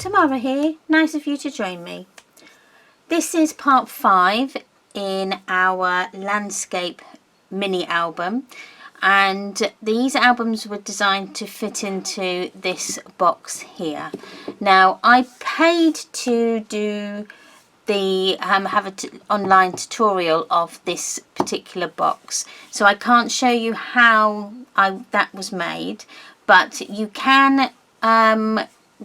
Tamara here, nice of you to join me. This is part 5 in our landscape mini album, and these albums were designed to fit into this box here. Now I paid to do the have an online tutorial of this particular box, so I can't show you how that was made, but you can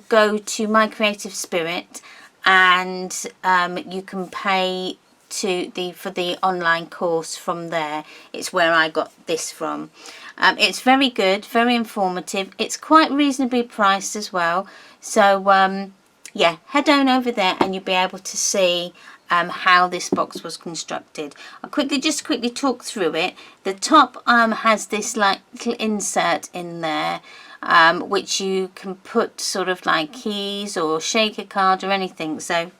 go to My Creative Spirit and you can pay for the online course from there. It's where I got this from. It's very good, very informative. It's quite reasonably priced as well, so yeah, head on over there and you'll be able to see how this box was constructed. I'll quickly talk through it. The top has this like little insert in there, which you can put sort of like keys or shaker card or anything. So,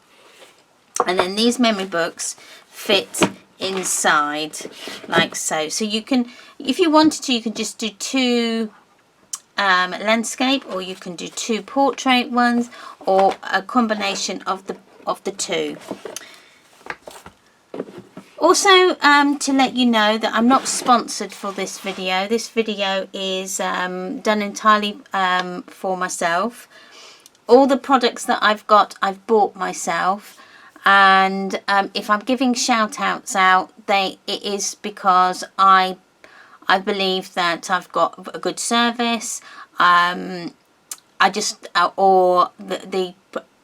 and then these memory books fit inside like so. So you can, if you wanted to, you can just do 2 landscape, or you can do 2 portrait ones, or a combination of the 2. Also, to let you know that I'm not sponsored for this video. This video is done entirely for myself. All the products that I've got, I've bought myself, and if I'm giving shout outs out, it is because I believe that I've got a good service. Or the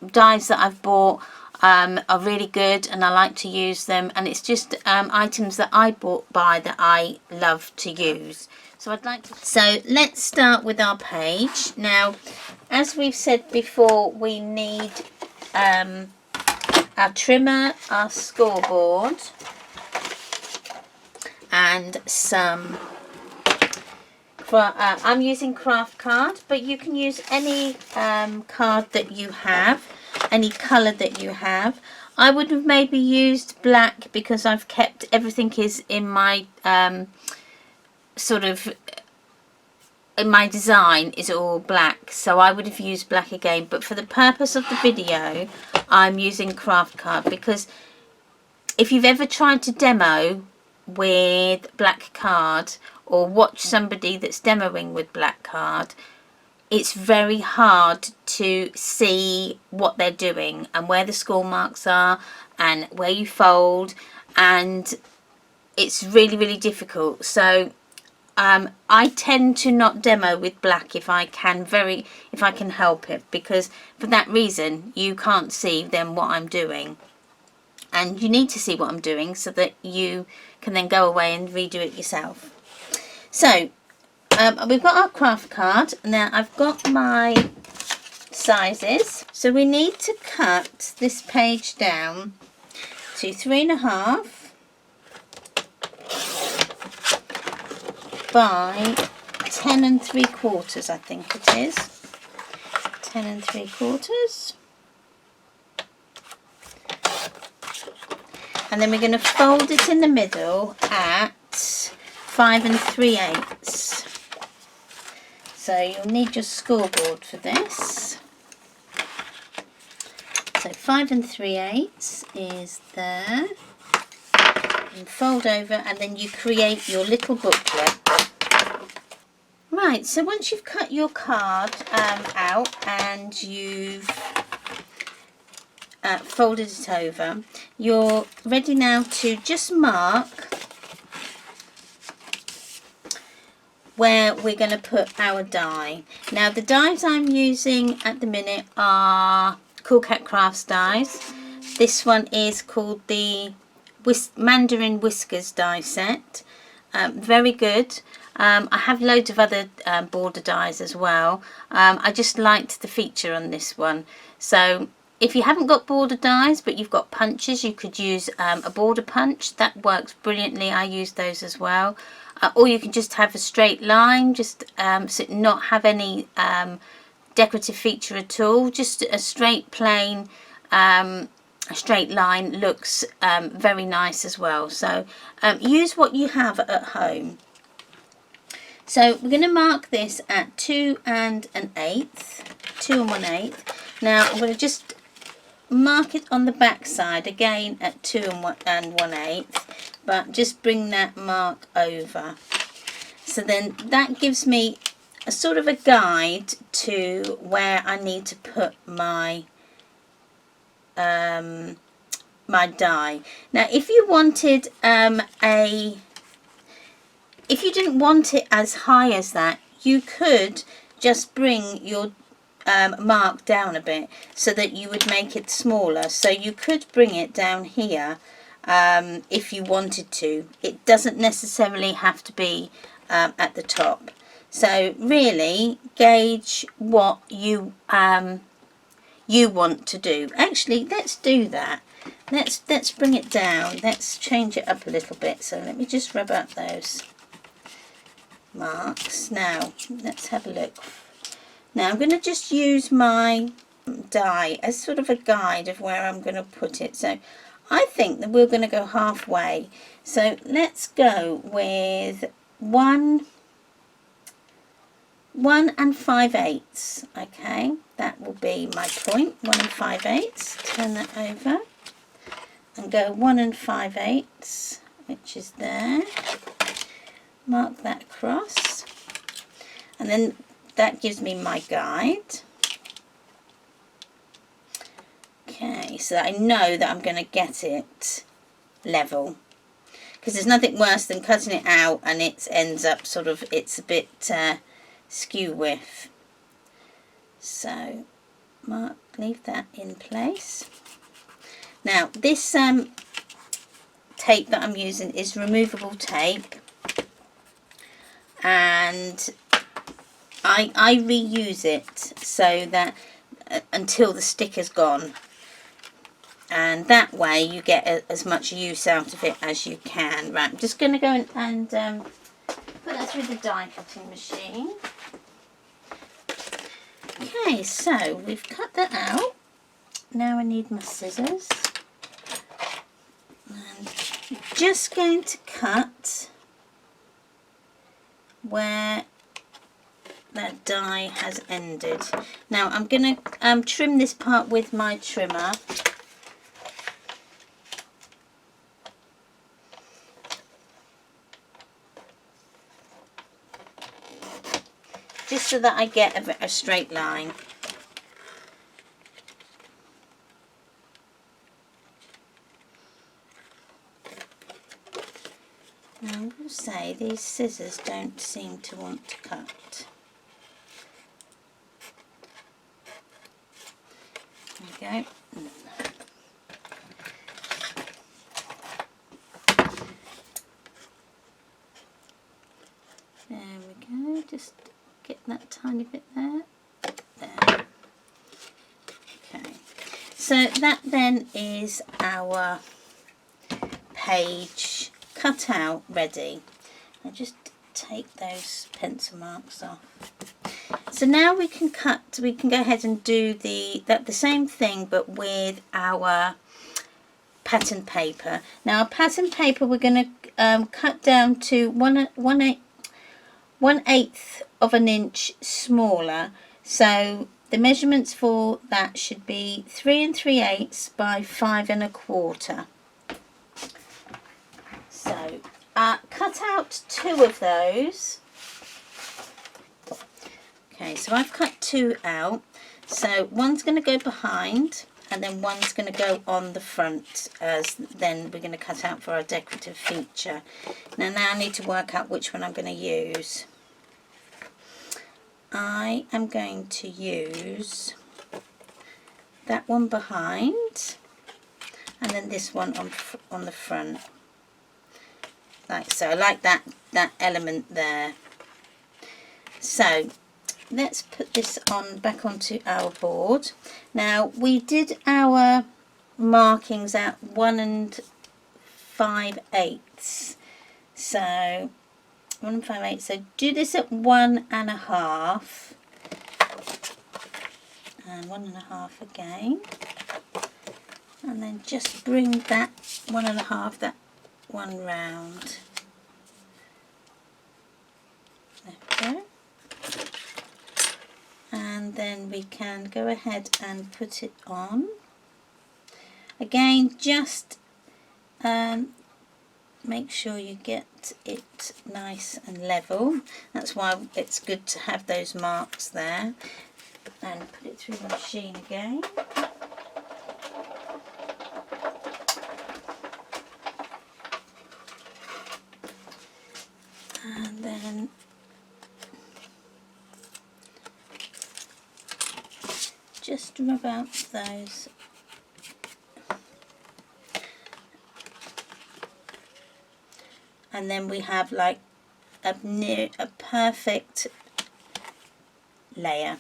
dies that I've bought are really good and I like to use them, and it's just items that I buy that I love to use. So so let's start with our page. Now, as we've said before, we need our trimmer, our scoreboard, and some I'm using craft card, but you can use any card that you have, any colour that you have. I would have maybe used black because I've kept everything is in my in my design is all black, so I would have used black again, but for the purpose of the video I'm using craft card, because if you've ever tried to demo with black card or watch somebody that's demoing with black card, it's very hard to see what they're doing and where the score marks are and where you fold, and it's really difficult. So I tend to not demo with black if I can help it, because for that reason you can't see then what I'm doing, and you need to see what I'm doing so that you can then go away and redo it yourself. So we've got our craft card. Now I've got my sizes, so we need to cut this page down to 3.5 by 10 3/4, I think it is. 10 3/4. And then we're going to fold it in the middle at 5 3/8. So you'll need your scoreboard for this. So 5 3/8 is there. And fold over, and then you create your little booklet. Right, so once you've cut your card out and you've folded it over, you're ready now to just mark where we're going to put our die. Now the dies I'm using at the minute are Cool Cat Crafts dies. This one is called the Mandarin Whiskers die set. Very good. I have loads of other border dies as well. I just liked the feature on this one. So if you haven't got border dies but you've got punches, you could use a border punch. That works brilliantly. I use those as well. Or you can just have a straight line, just so not have any decorative feature at all. Just a straight plain a straight line looks very nice as well. So use what you have at home. So we're going to mark this at 2 1/8, Now I'm going to just mark it on the back side again at 2 1/8, but just bring that mark over. So then that gives me a sort of a guide to where I need to put my my die. Now if you wanted if you didn't want it as high as that, you could just bring your mark down a bit so that you would make it smaller. So you could bring it down here if you wanted to. It doesn't necessarily have to be at the top. So really gauge what you want to do. Actually, let's do that. Let's bring it down. Let's change it up a little bit. So let me just rub up those marks. Now let's have a look. Now I'm going to just use my die as sort of a guide of where I'm going to put it. So I think that we're going to go halfway. So let's go with 1 5/8. Okay, that will be my point. 1 5/8. Turn that over and go 1 5/8, which is there. Mark that across, and then that gives me my guide. Okay, so that I know that I'm going to get it level, because there's nothing worse than cutting it out and it ends up sort of, it's a bit skew width. So leave that in place. Now this tape that I'm using is removable tape, and I reuse it so that until the sticker's gone, and that way you get as much use out of it as you can. Right, I'm just going to go and put that through the die cutting machine. Okay, so we've cut that out. Now I need my scissors, and I'm just going to cut where that die has ended. Now I'm going to trim this part with my trimmer. Just so that I get a straight line. Now I will say these scissors don't seem to want to cut. There we go. There we go. Just get that tiny bit there. There. Okay. So that then is our page cut out ready. I'll just take those pencil marks off. So now we can go ahead and do the same thing but with our pattern paper. Now our pattern paper we're going to cut down to 1/8 of an inch smaller. So the measurements for that should be 3 3/8 by 5 1/4. So cut out 2 of those. Okay, so I've cut 2 out. So one's going to go behind and then one's going to go on the front, as then we're going to cut out for our decorative feature. Now I need to work out which one I'm going to use. I am going to use that one behind and then this one on the front, like so. I like that element there. So let's put this back onto our board. Now we did our markings at 1 5/8, so 1 5/8. So do this at 1 1/2 and 1 1/2 again, and then just bring that 1 1/2, that one round. There we go. and then we can go ahead and put it on. Again, just make sure you get it nice and level. That's why it's good to have those marks there. And put it through the machine again. And then just rub out those. And then we have like a perfect layer.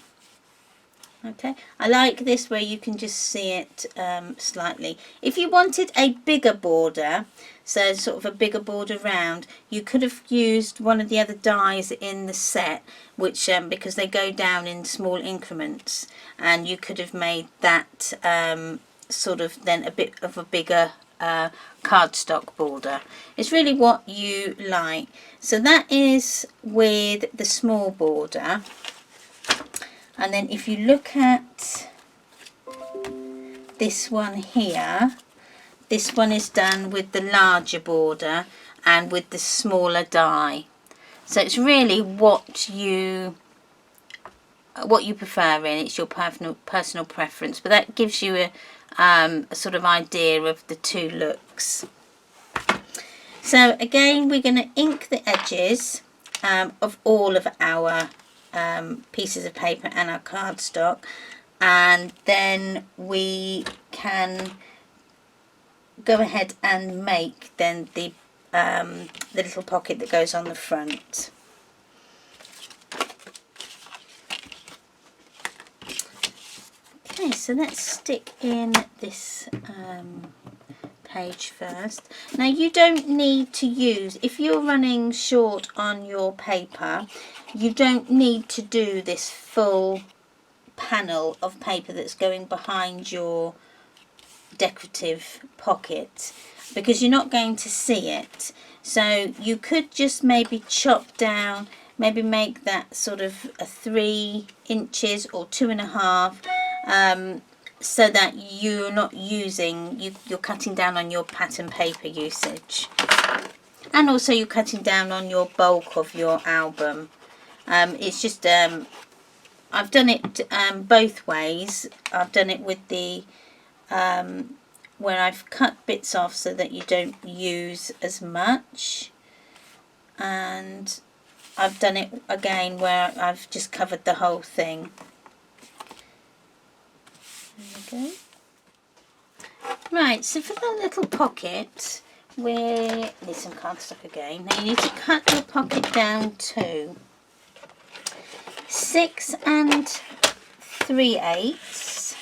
Okay, I like this where you can just see it slightly. If you wanted a bigger border, so sort of a bigger border round, you could have used one of the other dies in the set, which because they go down in small increments, and you could have made that sort of then a bit of a bigger cardstock border. It's really what you like. So that is with the small border. And then if you look at this one here, this one is done with the larger border and with the smaller die. So it's really what you prefer in. It's your personal preference, but that gives you a sort of idea of the two looks. So again, we're going to ink the edges of all of our pieces of paper and our cardstock, and then we can go ahead and make then the little pocket that goes on the front. Okay, so let's stick in this page first. Now you don't need to use, if you're running short on your paper, you don't need to do this full panel of paper that's going behind your decorative pocket, because you're not going to see it. So you could just maybe chop down, maybe make that sort of a 3 inches or 2.5, so that you're not using, you're cutting down on your pattern paper usage, and also you're cutting down on your bulk of your album. It's just I've done it both ways. I've done it with the where I've cut bits off so that you don't use as much, and I've done it again where I've just covered the whole thing. There we go. Right, so for the little pocket, we need some cardstock again. Now you need to cut your pocket down to 6 3/8.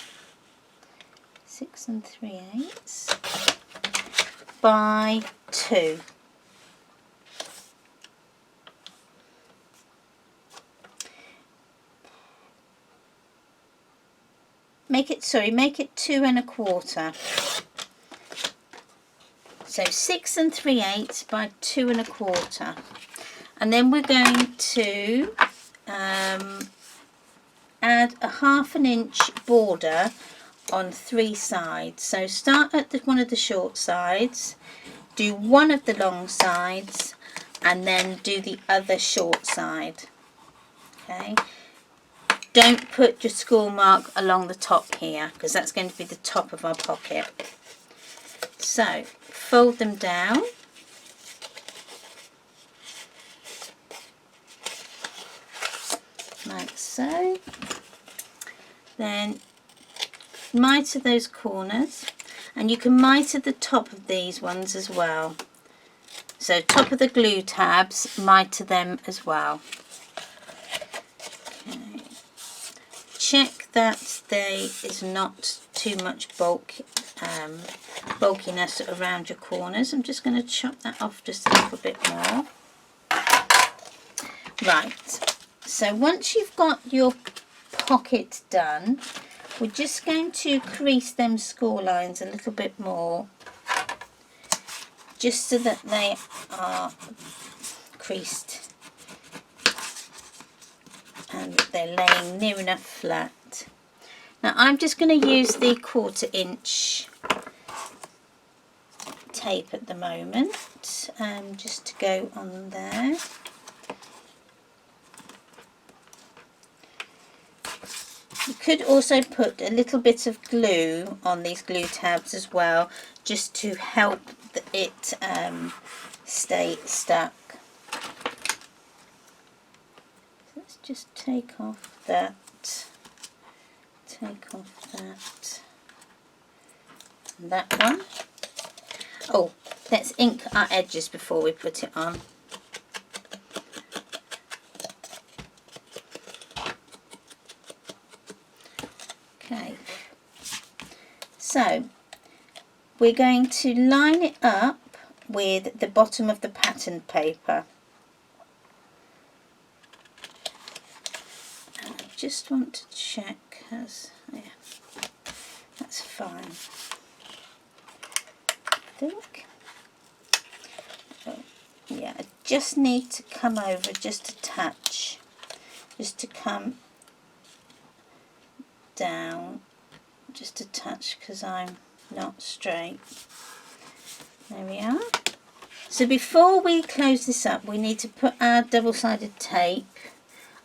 6 3/8 by 2. Make it 2 1/4. So 6 3/8 by 2 1/4, and then we're going to add a 1/2 inch border on 3 sides. So start at one of the short sides, do one of the long sides, and then do the other short side. Okay. Don't put your school mark along the top here, because that's going to be the top of our pocket. So fold them down. Like so. Then miter those corners, and you can miter the top of these ones as well. So top of the glue tabs, miter them as well. Okay. Check that there is not too much bulkiness around your corners. I'm just going to chop that off just a little bit more. Right, so once you've got your pocket done, we're just going to crease them score lines a little bit more, just so that they are creased and and they're laying near enough flat. Now I'm just going to use the 1/4 inch tape at the moment, just to go on there. You could also put a little bit of glue on these glue tabs as well, just to help it stay stuck. Let's just take off that, and that one. Oh, let's ink our edges before we put it on. Okay, so we're going to line it up with the bottom of the pattern paper. And I just want to check, yeah, that's fine. I think. Yeah, I just need to come over just a touch, just to come down just a touch, because I'm not straight. There we are. So before we close this up, we need to put our double-sided tape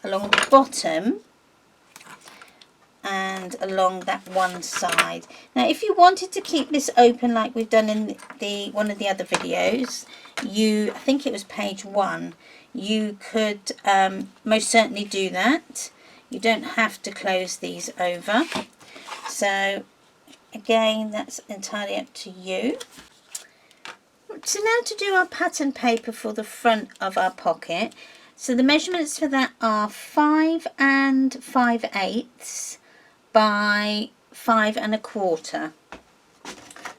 along the bottom and along that one side. Now if you wanted to keep this open like we've done in one of the other videos, I think it was page 1, you could most certainly do that. You don't have to close these over. So again, that's entirely up to you. So now to do our pattern paper for the front of our pocket. So the measurements for that are 5 5/8 by 5 1/4.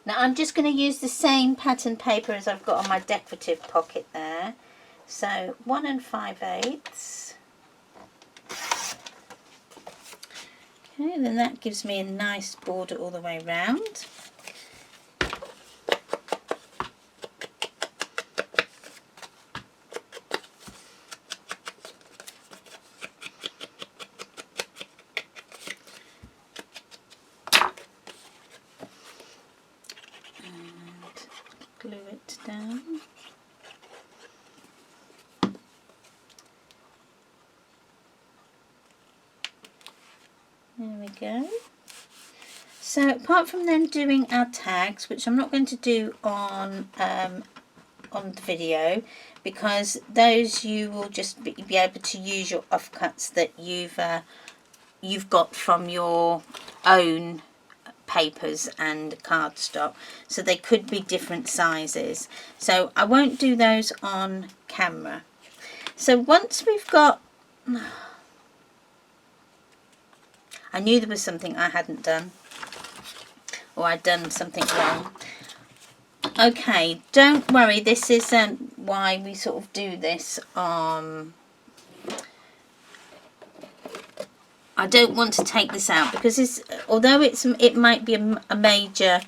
Now I'm just going to use the same pattern paper as I've got on my decorative pocket there. So 1 5/8. Okay, then that gives me a nice border all the way round. Glue it down. There we go. So apart from then doing our tags, which I'm not going to do on the video, because those you will just be able to use your offcuts that you've got from your own papers and cardstock, so they could be different sizes, so I won't do those on camera. So once we've got, I knew there was something I hadn't done, or I'd done something wrong. Okay, don't worry, this is why we sort of do this on, I don't want to take this out, because although it might be a major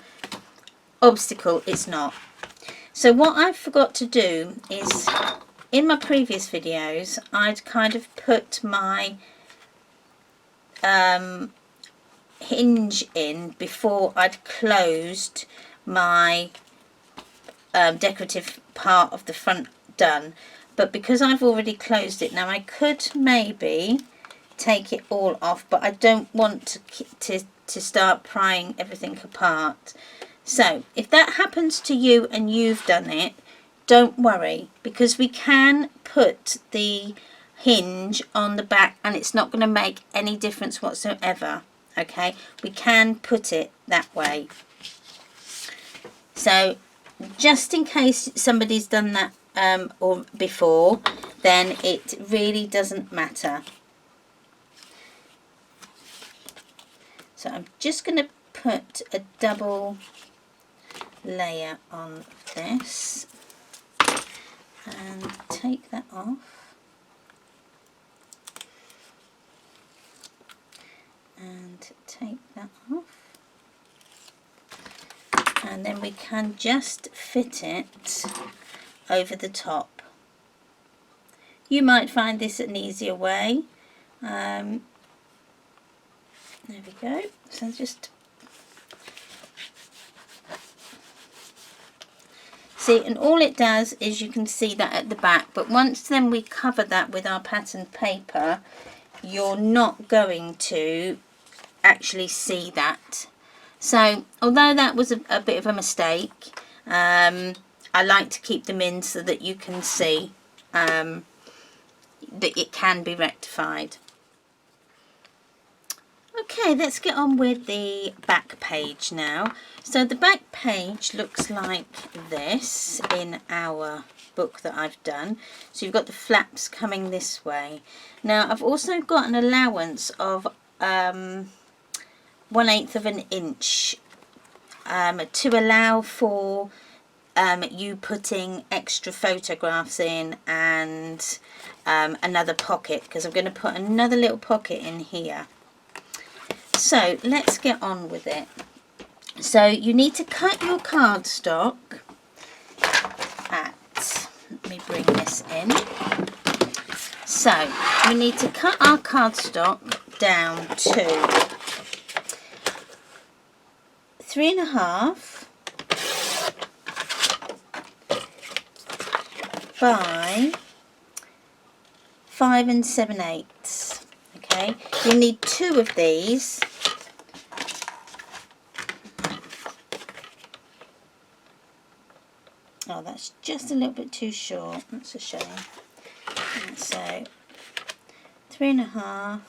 obstacle, it's not. So what I forgot to do is, in my previous videos, I'd kind of put my hinge in before I'd closed my decorative part of the front done, but because I've already closed it now, I could maybe take it all off, but I don't want to start prying everything apart. So if that happens to you and you've done it, don't worry, because we can put the hinge on the back and it's not going to make any difference whatsoever. Okay, we can put it that way. So just in case somebody's done that or before, then it really doesn't matter. So I'm just going to put a double layer on this and take that off. And take that off. And then we can just fit it over the top. You might find this an easier way. There we go. So just see, and all it does is you can see that at the back, but once then we cover that with our patterned paper, you're not going to actually see that. So although that was a bit of a mistake, I like to keep them in so that you can see that it can be rectified. Okay, let's get on with the back page now. So the back page looks like this in our book that I've done. So you've got the flaps coming this way. Now I've also got an allowance of 1/8 of an inch to allow for you putting extra photographs in and another pocket, because I'm going to put another little pocket in here. So let's get on with it. So you need to cut your cardstock at, let me bring this in. So we need to cut our cardstock down to 3.5 by 5 7/8. Okay, you need 2 of these. Oh, that's just a little bit too short. That's a shame. And so 3.5.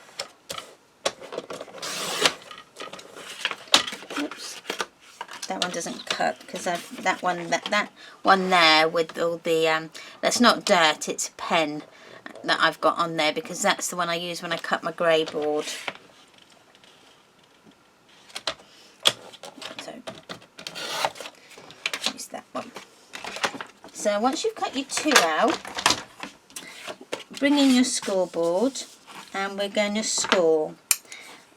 Oops, that one doesn't cut because I've that one there with all the that's not dirt, it's a pen that I've got on there, because that's the one I use when I cut my grey board. So use that one. So once you've cut your 2 out, bring in your scoreboard, and we're going to score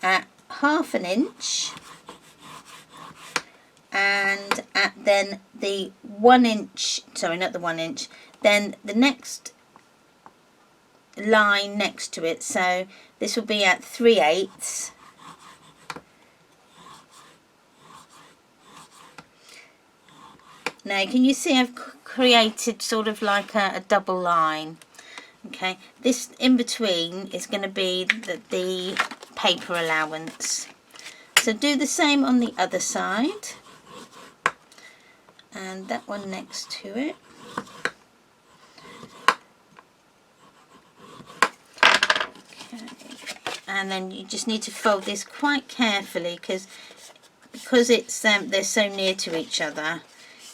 at 1/2 inch, and at then the 1 inch, sorry, not the 1 inch, then the next line next to it. So this will be at 3/8. Now can you see I've created sort of like a double line. Okay, this in between is going to be the paper allowance. So do the same on the other side, and that one next to it. Okay. And then you just need to fold this quite carefully, because it's they're so near to each other,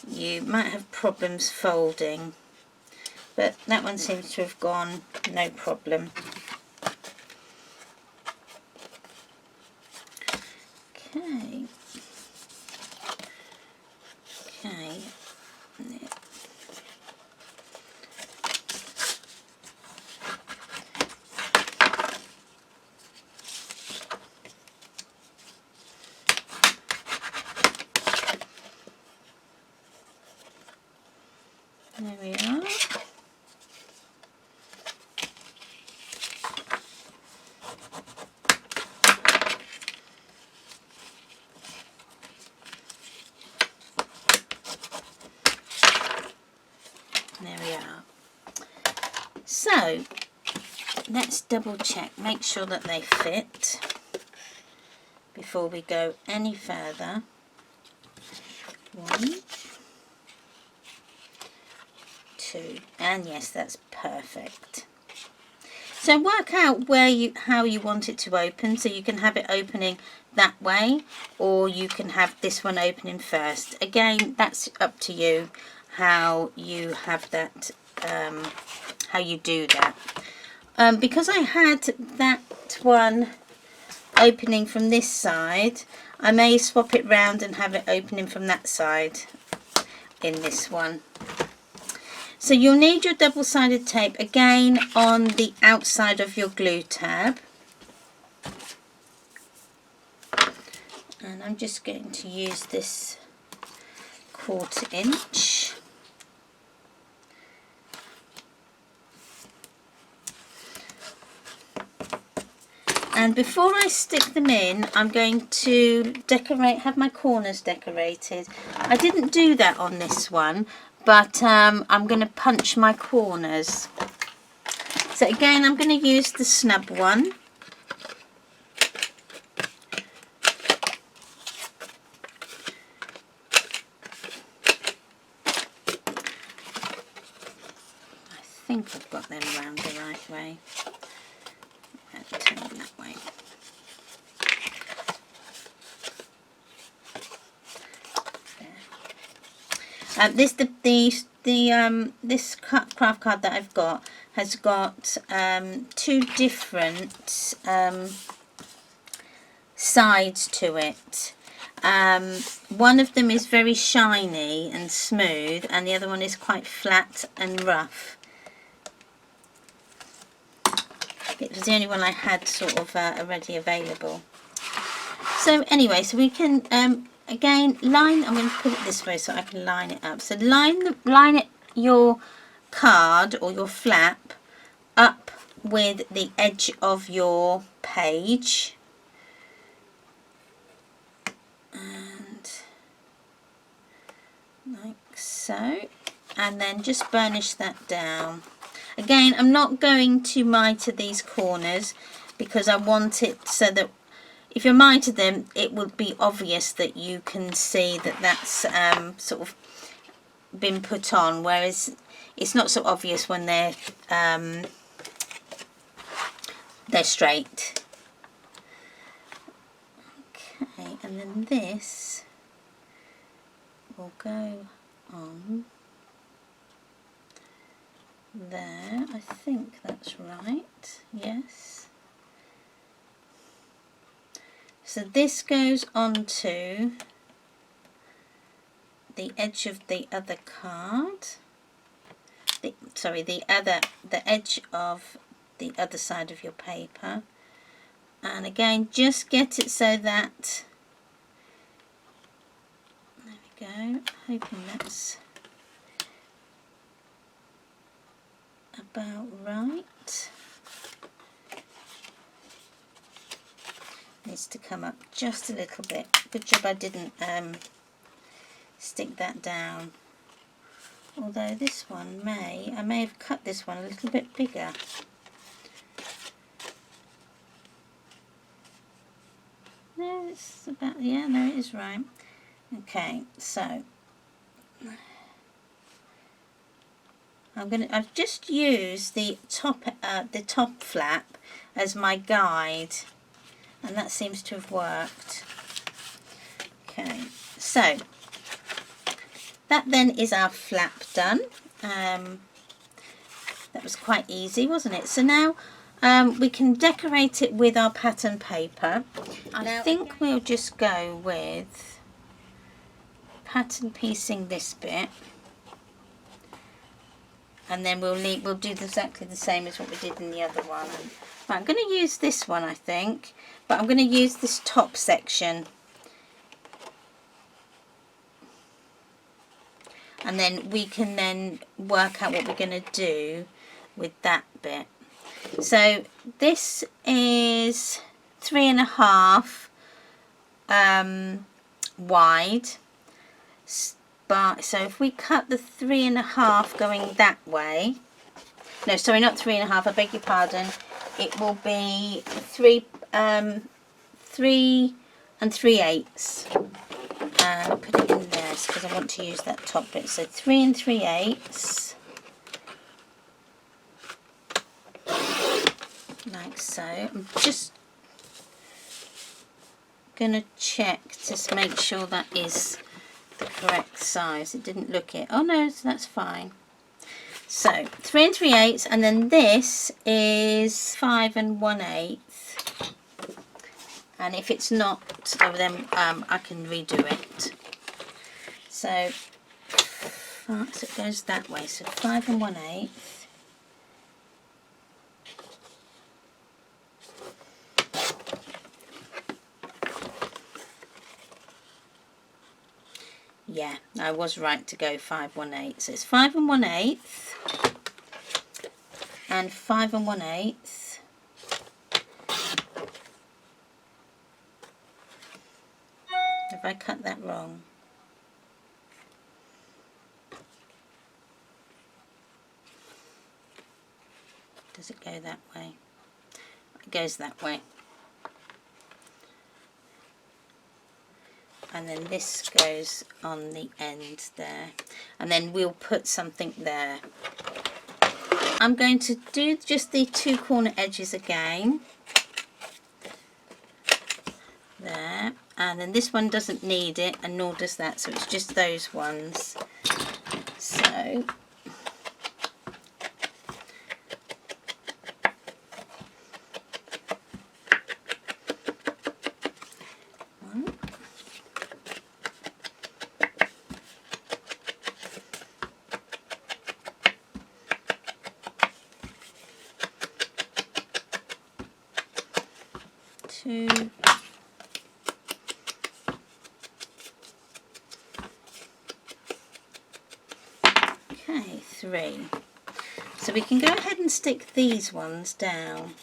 you might have problems folding, but that one seems to have gone no problem. Okay. Okay. There we are. There we are. So let's double check, make sure that they fit before we go any further. 1, 2, and yes, that's perfect. So work out how you want it to open. So you can have it opening that way, or you can have this one opening first. Again, that's up to you how you have that, how you do that. Because I had that one opening from this side, I may swap it round and have it opening from that side in this one. So you'll need your double-sided tape again on the outside of your glue tab. And I'm just going to use this 1/4 inch. And before I stick them in, I'm going to have my corners decorated. I didn't do that on this one, but I'm going to punch my corners. So again, I'm going to use the snub one. I think I've got them round the right way. Turn them that way. This craft card that I've got has got 2 different sides to it. One of them is very shiny and smooth, and the other one is quite flat and rough. It was the only one I had sort of already available. So anyway, so we can again line. I'm going to put it this way so I can line it up. So line your card or your flap up with the edge of your page, and like so, and then just burnish that down. Again, I'm not going to miter these corners because I want it so that if you miter them, it will be obvious that you can see that that's sort of been put on, whereas it's not so obvious when they're straight. Okay, and then this will go on there. I think that's right. Yes. So this goes onto the edge of the other card. The edge of the other side of your paper. And again, just get it so that, there we go, hoping that's about right. Needs to come up just a little bit. Good job I didn't stick that down. Although this one I may have cut this one a little bit bigger. No, it's about, yeah, no, it is right. Okay, so I've just used the top flap as my guide, and that seems to have worked. Okay, so that then is our flap done. That was quite easy, wasn't it? So now we can decorate it with our pattern paper. I think we'll just go with pattern piecing this bit, and then we'll do exactly the same as what we did in the other one. Right, I'm going to use this one, I think, but I'm going to use this top section, and then we can then work out what we're going to do with that bit. So this is 3.5 wide, but so if we cut the 3.5 going that way, no, sorry, not 3.5, I beg your pardon, it will be 3 3/8. I'll put it in there because I want to use that top bit. So 3 3/8, like so. I'm just gonna check to make sure that is the correct size. It didn't look it. Oh no, so that's fine. So 3 3/8, and then this is 5 1/8. And if it's not, then I can redo it. So it goes that way. So 5 1/8. Yeah, I was right to go 5 1/8. So it's 5 1/8 and 5 1/8. Have I cut that wrong? Does it go that way? It goes that way. And then this goes on the end there. And then we'll put something there. I'm going to do just the 2 corner edges again. There. And then this one doesn't need it, and nor does that, so it's just those ones. So one. Two. Okay, 3. So we can go ahead and stick these ones down.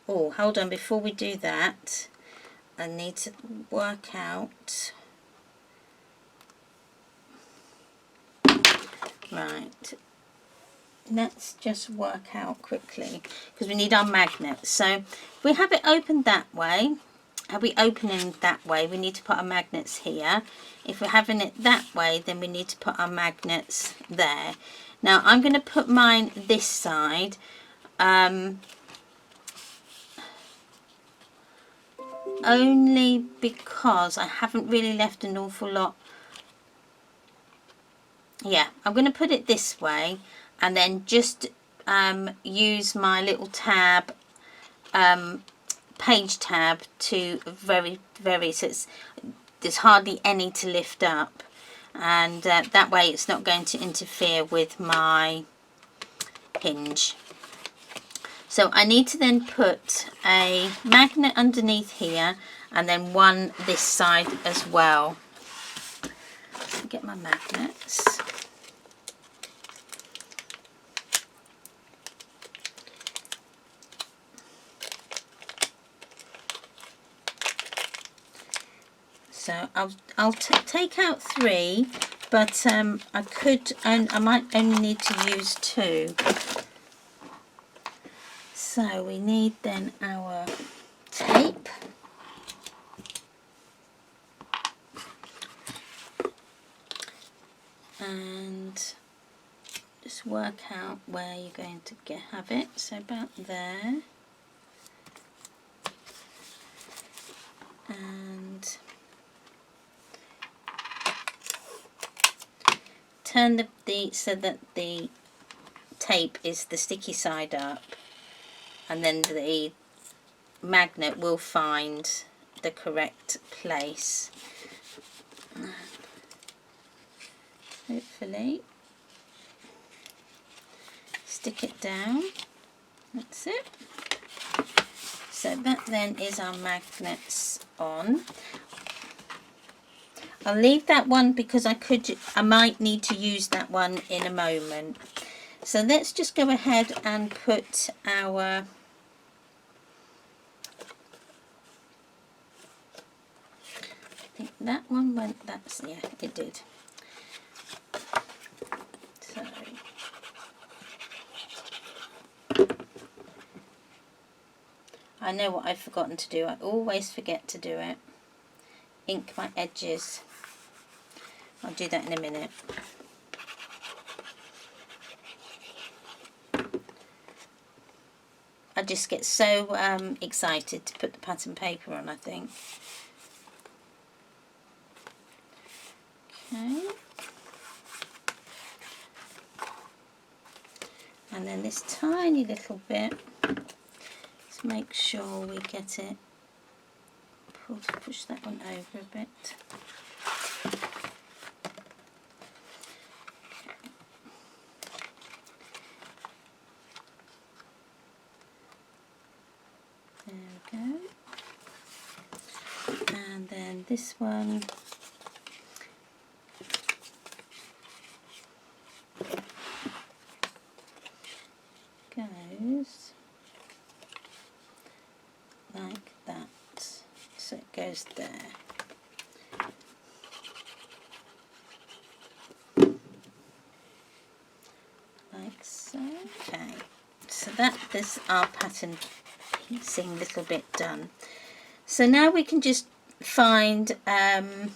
Oh, hold on, before we do that, I need to work out. Right, let's just work out quickly, because we need our magnets. So if we have it opened that way, are we opening that way, we need to put our magnets here. If we're having it that way, then we need to put our magnets there. Now I'm going to put mine this side, only because I haven't really left an awful lot. Yeah, I'm going to put it this way, and then just use my little tab, page tab, to very so there's hardly any to lift up, and that way it's not going to interfere with my hinge. So I need to then put a magnet underneath here, and then one this side as well. Let me get my magnets. So I'll take out 3, but I might only need to use 2. So we need then our tape. And just work out where you're going to have it. So about there. And turn the so that the tape is the sticky side up, and then the magnet will find the correct place. Hopefully stick it down. That's it. So that then is our magnets on. I'll leave that one because I might need to use that one in a moment. So let's just go ahead and put our I think that one went, yeah, it did. So I know what I've forgotten to do. I always forget to do it. Ink my edges. I'll do that in a minute. I just get so excited to put the pattern paper on, I think. Okay. And then this tiny little bit, let's make sure we get it. Push that one over a bit. There we go. And then this one goes like that. goes there. Like so. Okay, so that is our pattern piecing little bit done. So now we can just find an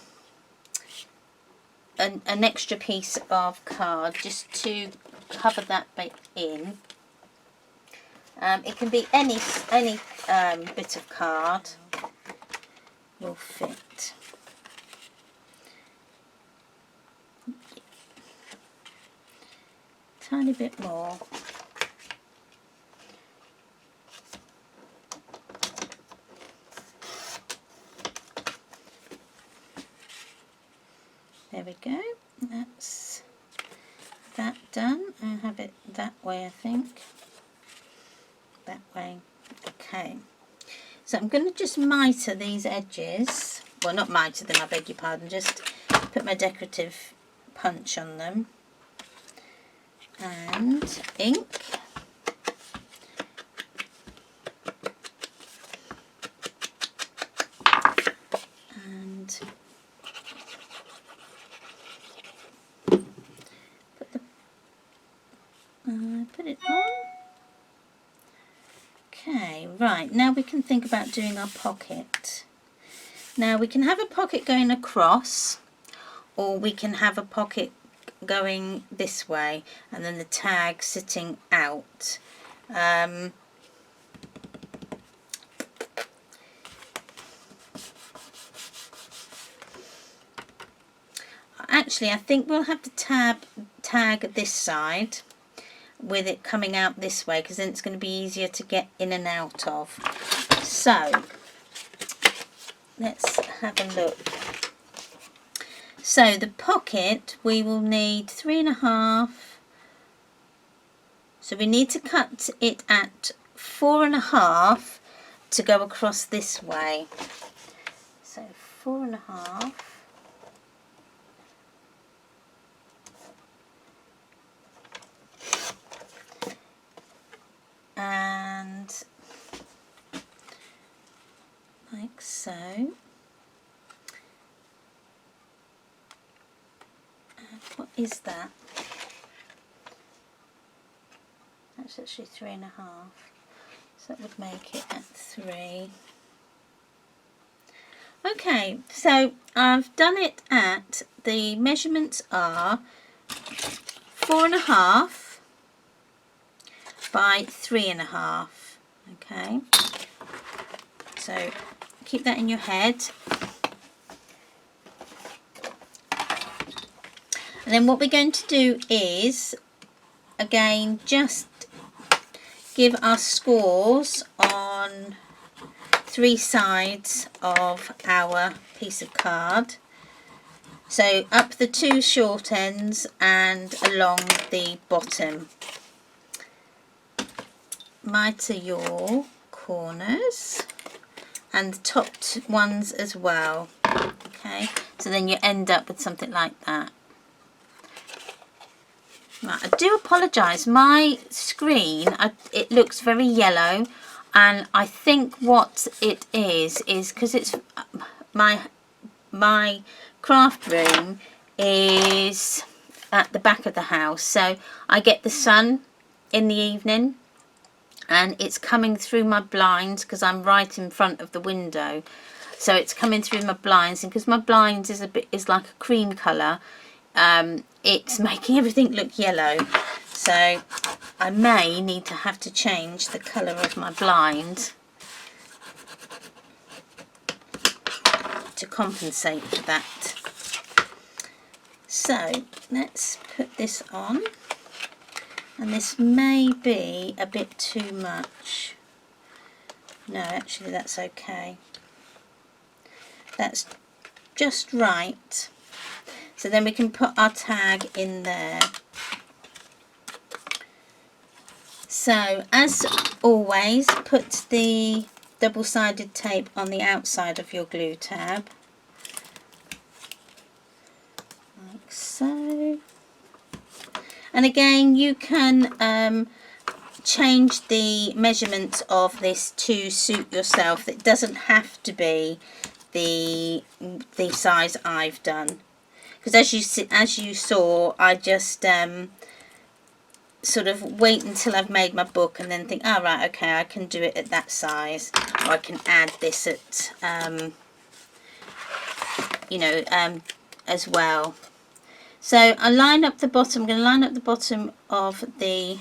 extra piece of card just to cover that bit in. It can be any bit of card will fit. Tiny bit more. There we go. That's that done. I have it that way, I think. That way. Okay. So I'm going to just mitre these edges. Well, not mitre them, I beg your pardon. Just put my decorative punch on them. And ink. And put it on. Okay, right, now we can think about doing our pocket. Now we can have a pocket going across, or we can have a pocket going this way and then the tag sitting out. Actually, I think we'll have to tag this side with it coming out this way, because then it's going to be easier to get in and out of. So let's have a look. So the pocket, we will need 3.5. So we need to cut it at 4.5 to go across this way. So 4.5. And like so. And what is that? That's actually 3.5. So that would make it at 3. Okay, so I've done it at, the measurements are 4.5 by 3.5. Okay, so keep that in your head. And then what we're going to do is, again, just give our scores on 3 sides of our piece of card. So up the 2 short ends and along the bottom. Mitre your corners and the top ones as well. Okay, so then you end up with something like that. Right, I do apologise, my screen, it looks very yellow, and I think what it is because it's my craft room is at the back of the house, so I get the sun in the evening and it's coming through my blinds because I'm right in front of the window, so it's coming through my blinds, and because my blinds is like a cream colour, it's making everything look yellow, so I may need to have to change the colour of my blind to compensate for that. So let's put this on, and this may be a bit too much. No, actually that's okay. That's just right. So then we can put our tag in there. So as always, put the double-sided tape on the outside of your glue tab, like so. And again, you can change the measurements of this to suit yourself. It doesn't have to be the size I've done, because as you saw, I just sort of wait until I've made my book and then think, oh right, okay, I can do it at that size, or I can add this at you know, as well. So I line up the bottom. I'm going to line up the bottom of the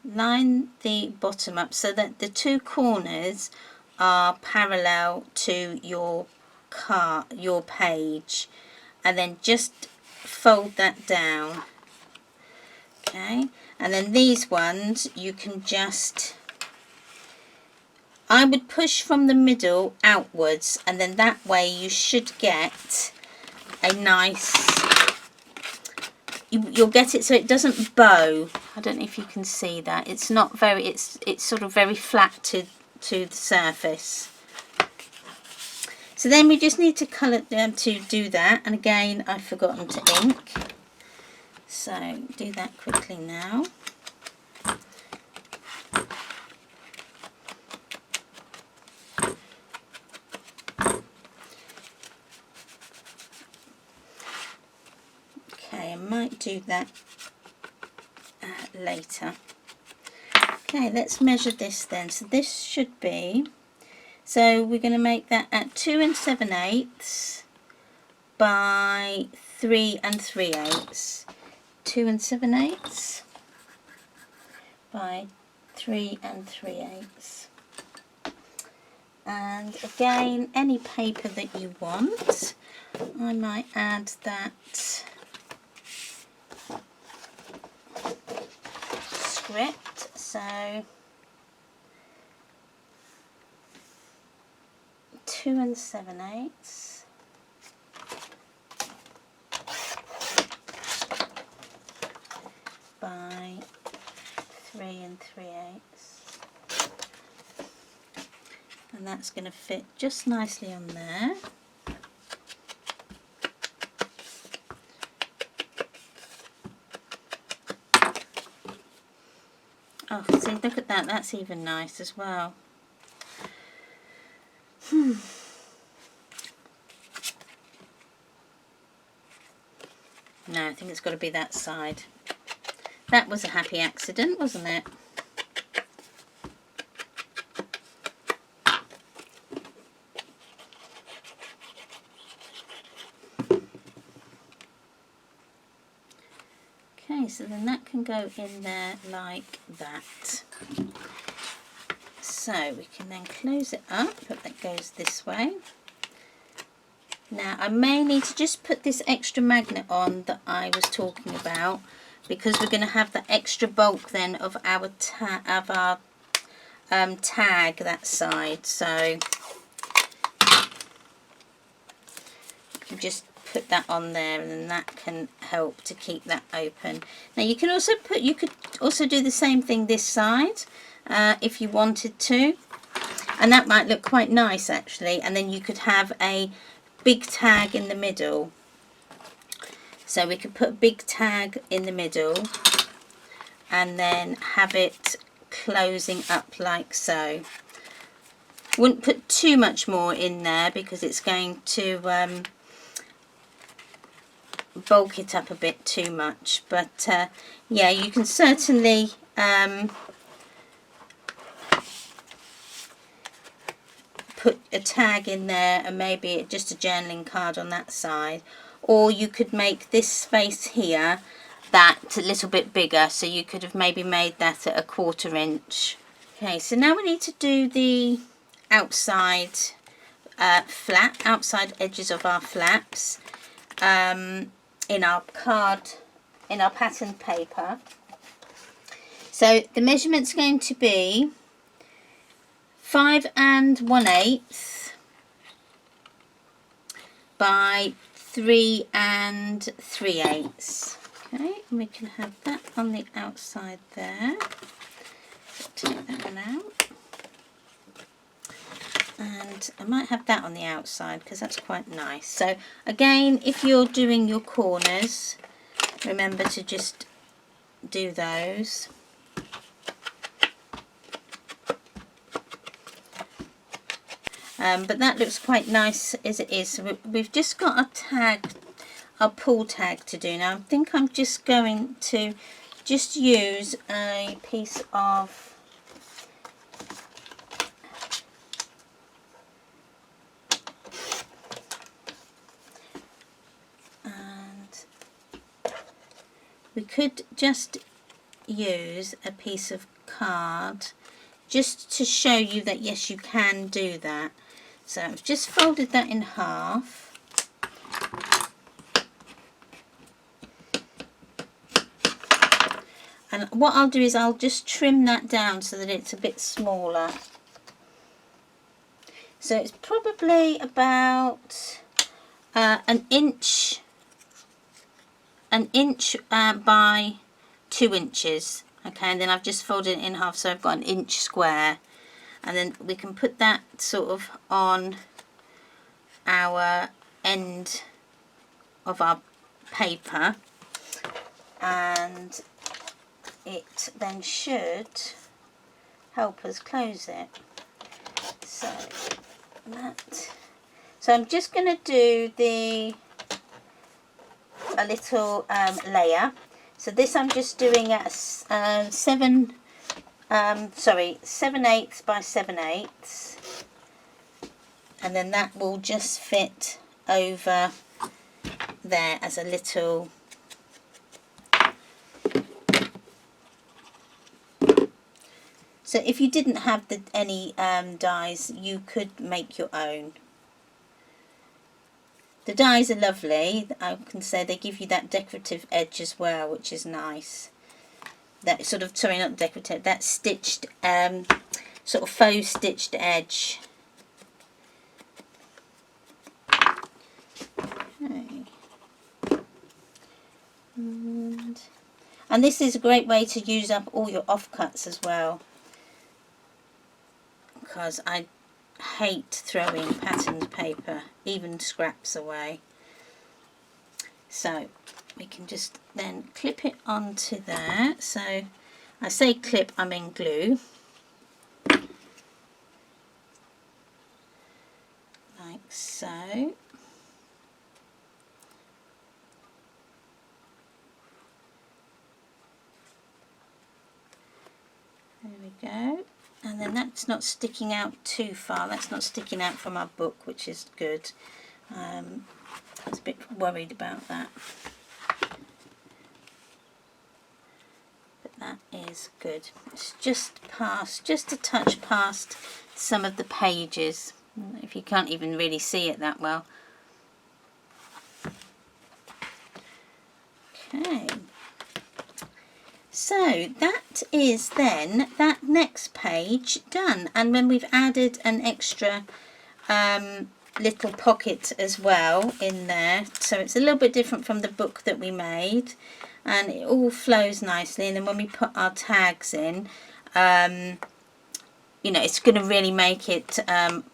line the bottom up so that the two corners are parallel to your page, and then just fold that down. Okay, and then these ones you can just, I would push from the middle outwards, and then that way you should get a nice, you'll get it so it doesn't bow. I don't know if you can see that. It's not very, it's sort of very flat to the surface. So then we just need to colour them to do that, and again I've forgotten to ink, so do that quickly now. Okay, I might do that later. Okay, let's measure this then. So this should be, so we're going to make that at 2 7/8 by 3 3/8. 2 7/8 by 3 3/8. And again, any paper that you want, I might add that script. So 2 7/8 by 3 3/8, and that's going to fit just nicely on there. Oh, see, look at that, that's even nice as well. No, I think it's got to be that side. That was a happy accident, wasn't it? Okay, so then that can go in there like that. So we can then close it up, but that goes this way. Now I may need to just put this extra magnet on that I was talking about, because we're going to have the extra bulk then of our tag that side. So you just put that on there, and then that can help to keep that open. Now you can also you could also do the same thing this side if you wanted to, and that might look quite nice actually, and then you could have a big tag in the middle. So we could put a big tag in the middle and then have it closing up like so. Wouldn't put too much more in there because it's going to bulk it up a bit too much, but yeah, you can certainly put a tag in there, and maybe just a journaling card on that side, or you could make this space here that a little bit bigger, so you could have maybe made that at 1/4 inch. Okay, so now we need to do the outside outside edges of our flaps in our pattern paper. So the measurement's going to be 5 1/8 by 3 3/8. Okay, and we can have that on the outside there. So take that one out, and I might have that on the outside because that's quite nice. So again, if you're doing your corners, remember to just do those. But that looks quite nice as it is. So we've just got a tag, a pull tag to do now. I think I'm just going to just use a piece of we could just use a piece of card just to show you that yes, you can do that. So I've just folded that in half. And what I'll do is I'll just trim that down so that it's a bit smaller. So it's probably about an inch by 2 inches. Okay, and then I've just folded it in half, so I've got an inch square, and then we can put that sort of on our end of our paper, and it then should help us close it. So I'm just going to do a little layer. So this I'm just doing at 7/8 by 7/8, and then that will just fit over there as a little so if you didn't have any dies, you could make your own. The dies are lovely. I can say they give you that decorative edge as well, which is nice. That sort of, sorry, not decorative, that stitched, sort of faux stitched edge. Okay. And this is a great way to use up all your offcuts as well, because I hate throwing patterned paper, even scraps, away. So we can just then clip it onto there. So I say clip, I mean glue. Like so. There we go. And then that's not sticking out too far. That's not sticking out from our book, which is good. I was a bit worried about that. But that is good. It's just a touch past some of the pages. If you can't even really see it that well. Okay. So that is then that next page done, and then we've added an extra little pocket as well in there, so it's a little bit different from the book that we made, and it all flows nicely. And then when we put our tags in, you know, it's going to really make it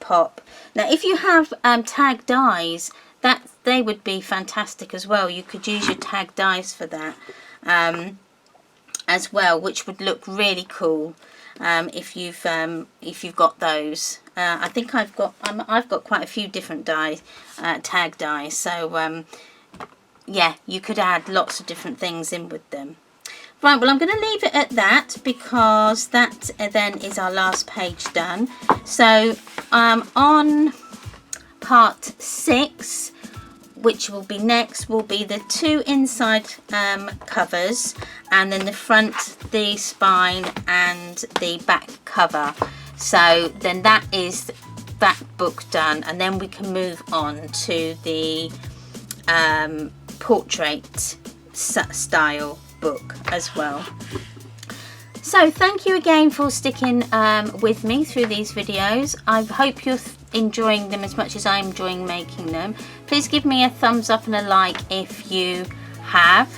pop. Now if you have tag dies, that they would be fantastic as well. You could use your tag dies for that as well, which would look really cool if you've got those. I think I've got quite a few different dies, tag dies. So yeah, you could add lots of different things in with them. Right, well I'm going to leave it at that, because that then is our last page done. So on part 6, which will be next, will be the 2 inside covers, and then the front, the spine, and the back cover. So then that is that book done, and then we can move on to the portrait style book as well. So thank you again for sticking with me through these videos. I hope you're enjoying them as much as I'm enjoying making them. Please give me a thumbs up and a like if you have.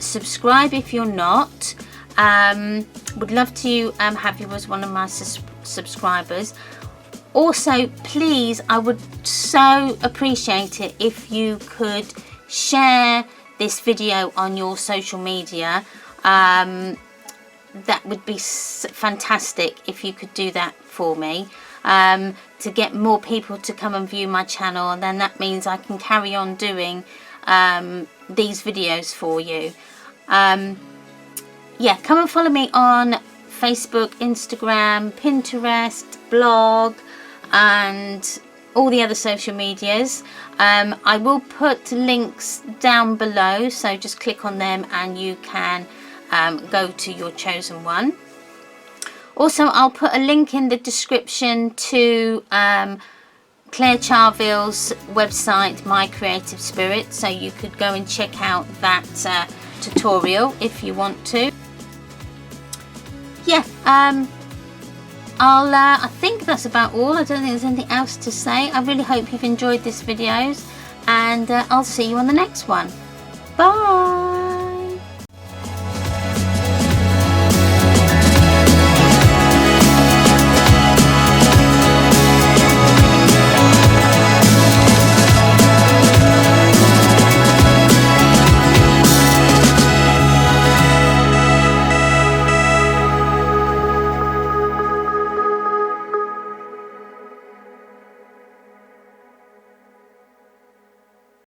Subscribe if you're not. Would love to have you as one of my subscribers. Also, please, I would so appreciate it if you could share this video on your social media. that would be fantastic if you could do that for me, to get more people to come and view my channel, and then that means I can carry on doing these videos for you. Yeah, come and follow me on Facebook, Instagram, Pinterest, blog, and all the other social medias. I will put links down below, so just click on them and you can go to your chosen one. Also, I'll put a link in the description to Clare Charvill's website, My Creative Spirit, so you could go and check out that tutorial if you want to. Yeah, I think that's about all. I don't think there's anything else to say. I really hope you've enjoyed this videos, and I'll see you on the next one. Bye.